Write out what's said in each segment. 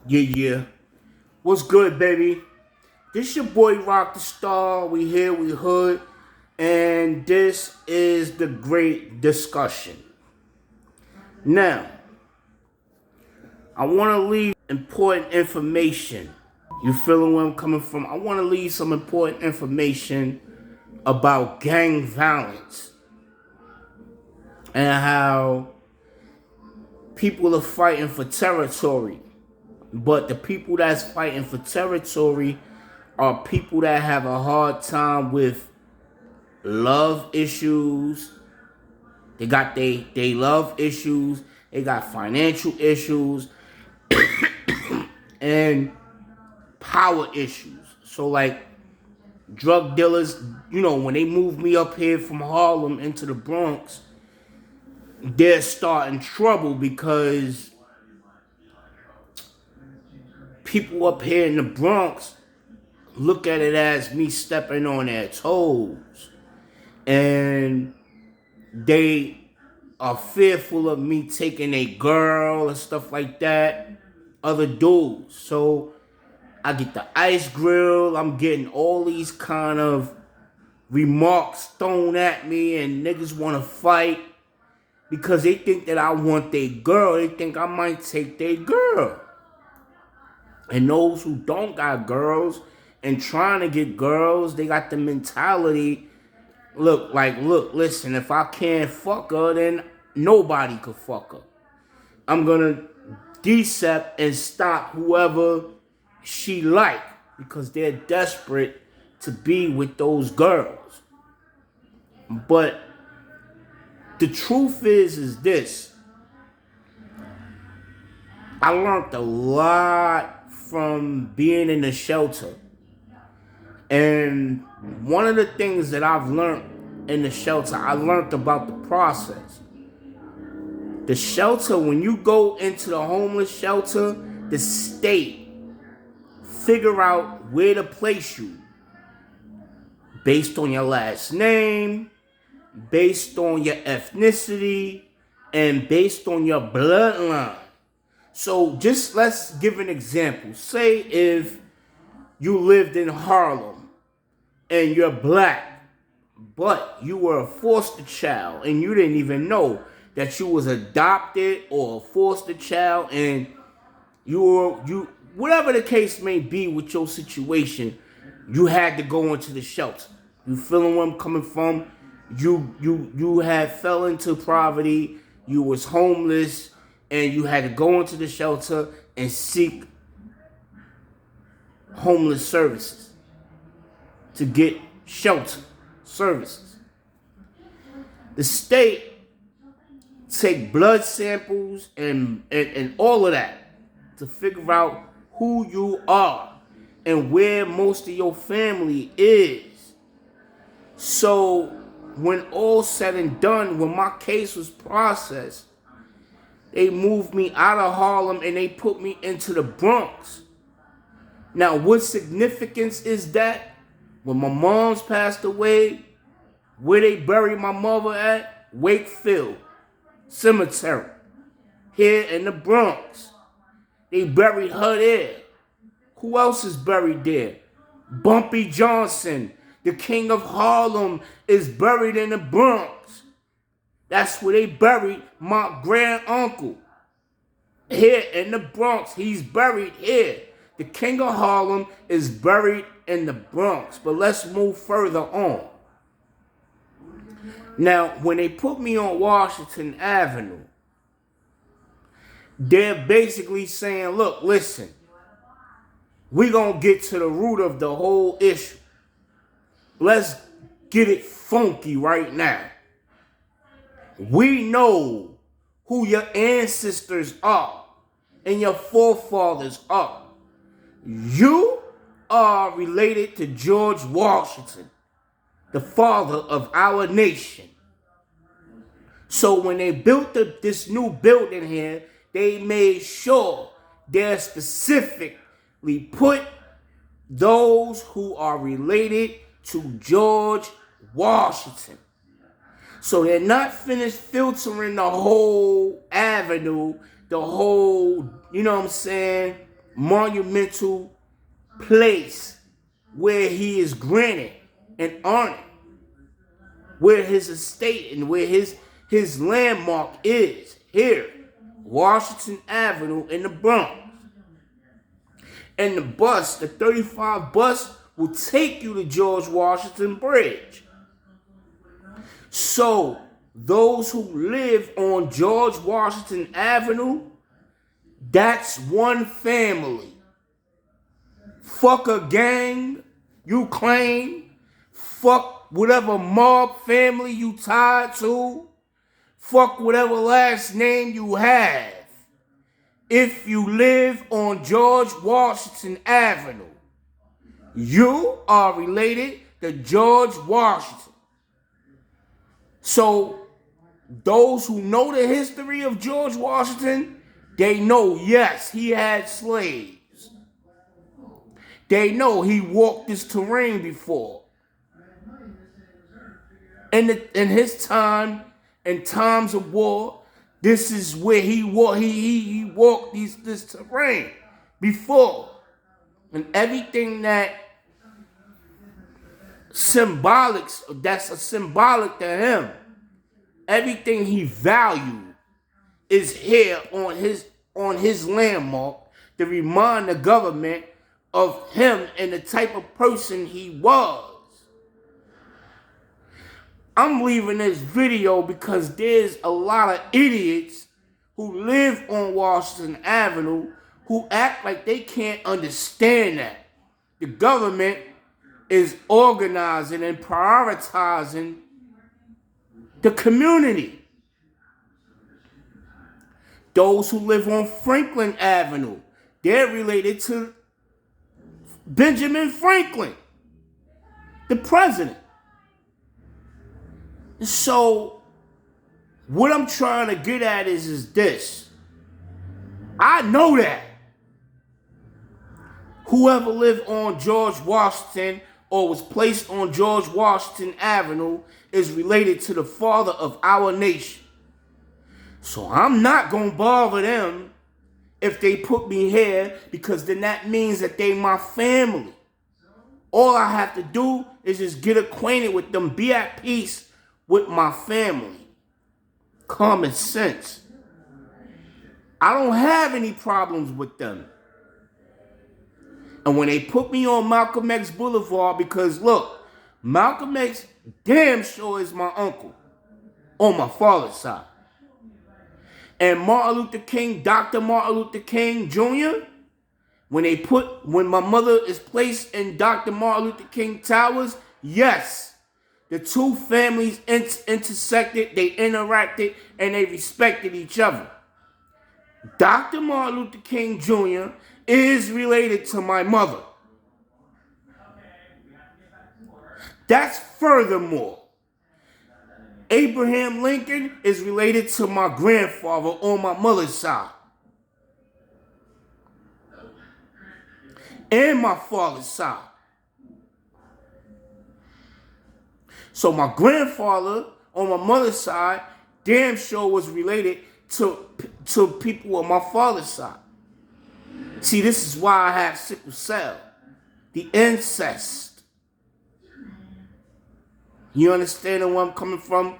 Yeah, yeah. What's good, baby? This your boy Rocdastar. We here, we hood, and this is the great discussion. Now, I want to leave important information. You feeling where I'm coming from? I want to leave some important information about gang violence and how people are fighting for territory. But the people that's fighting for territory are people that have a hard time with love issues. They got they love issues. They got financial issues and power issues. So like drug dealers, when they moved me up here from Harlem into the Bronx, they're starting trouble because people up here in the Bronx look at it as me stepping on their toes. And they are fearful of me taking a girl and stuff like that, other dudes. So I get the ice grill. I'm getting all these kind of remarks thrown at me, and niggas want to fight because they think that I want their girl. They think I might take their girl. And those who don't got girls and trying to get girls, they got the mentality, look, listen, if I can't fuck her, then nobody could fuck her. I'm gonna decept and stop whoever she like because they're desperate to be with those girls. But the truth is this. I learned a lot from being in the shelter. And one of the things that I've learned in the shelter, I learned about the process. The shelter, when you go into the homeless shelter, the state figure out where to place you based on your last name, based on your ethnicity, and based on your bloodline. So just let's give an example. Say if you lived in Harlem and you're black, but you were a foster child and you didn't even know that you was adopted or a foster child, and you whatever the case may be with your situation, you had to go into the shelter. You feeling where I'm coming from? You had fell into poverty, you was homeless, and you had to go into the shelter and seek homeless services to get shelter services. The state take blood samples and all of that to figure out who you are and where most of your family is. So when all said and done, when my case was processed, they moved me out of Harlem and they put me into the Bronx. Now, what significance is that? When my mom's passed away, where they buried my mother at? Wakefield Cemetery, here in the Bronx. They buried her there. Who else is buried there? Bumpy Johnson, the king of Harlem, is buried in the Bronx. That's where they buried my grand uncle. Here in the Bronx, he's buried here. The king of Harlem is buried in the Bronx. But let's move further on. Now, when they put me on Washington Avenue, they're basically saying, look, listen, we're going to get to the root of the whole issue. Let's get it funky right now. We know who your ancestors are and your forefathers are. You are related to George Washington, the father of our nation. So when they built this new building here, they made sure they specifically put those who are related to George Washington. So they're not finished filtering the whole avenue, the whole, monumental place where he is granted and honored, where his estate and where his landmark is here, Washington Avenue in the Bronx. And the bus, the 35 bus, will take you to George Washington Bridge. So those who live on George Washington Avenue, that's one family. Fuck a gang you claim. Fuck whatever mob family you tied to. Fuck whatever last name you have. If you live on George Washington Avenue, you are related to George Washington. So those who know the history of George Washington, they know, yes, he had slaves. They know he walked this terrain before. In his time, in times of war, this is where he walked this terrain before. And everything that's symbolic to him, everything he valued is here on his landmark to remind the government of him and the type of person he was. I'm leaving this video because there's a lot of idiots who live on Washington Avenue who act like they can't understand that. The government is organizing and prioritizing the community. Those who live on Franklin Avenue, they're related to Benjamin Franklin, the president. So, what I'm trying to get at is this. I know that whoever lived on George Washington or was placed on George Washington Avenue is related to the father of our nation. So I'm not going to bother them if they put me here, because then that means that they my family. All I have to do is just get acquainted with them, be at peace with my family. Common sense. I don't have any problems with them. And when they put me on Malcolm X Boulevard, because look, Malcolm X damn sure is my uncle on my father's side. And Martin Luther King, Dr. Martin Luther King Jr., when my mother is placed in Dr. Martin Luther King Towers, yes, the two families intersected, they interacted, and they respected each other. Dr. Martin Luther King Jr. is related to my mother. That's furthermore. Abraham Lincoln is related to my grandfather on my mother's side. And my father's side. So my grandfather on my mother's side damn sure was related to people on my father's side. See, this is why I have sickle cell. The incest. You understand where I'm coming from?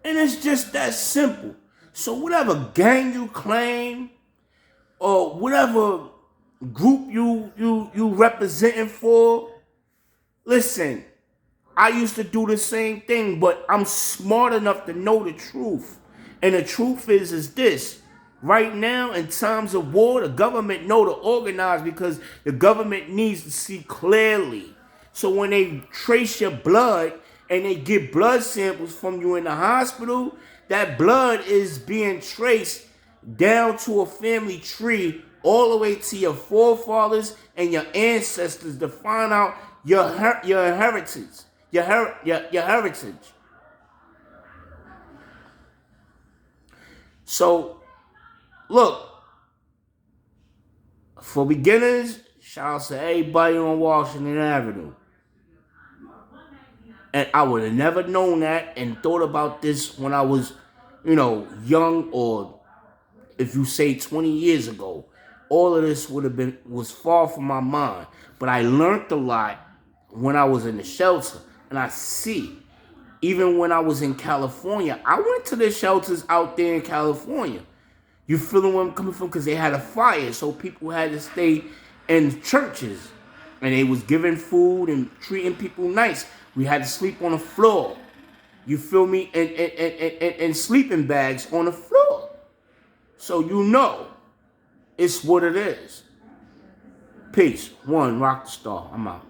And it's just that simple. So whatever gang you claim, or whatever group you representing for, listen, I used to do the same thing, but I'm smart enough to know the truth. And the truth is this. Right now, in times of war, the government know to organize because the government needs to see clearly. So when they trace your blood and they get blood samples from you in the hospital, that blood is being traced down to a family tree all the way to your forefathers and your ancestors to find out your inheritance. Your heritage. So, look, for beginners, shout out to everybody on Washington Avenue. And I would have never known that and thought about this when I was, young, or if you say 20 years ago. all of this was far from my mind. But I learned a lot when I was in the shelter. And I see, even when I was in California, I went to the shelters out there in California. You feeling where I'm coming from? Because they had a fire, so people had to stay in churches. And they was giving food and treating people nice. We had to sleep on the floor. You feel me? And sleeping bags on the floor. So you know, it's what it is. Peace. One, Rocdastar. I'm out.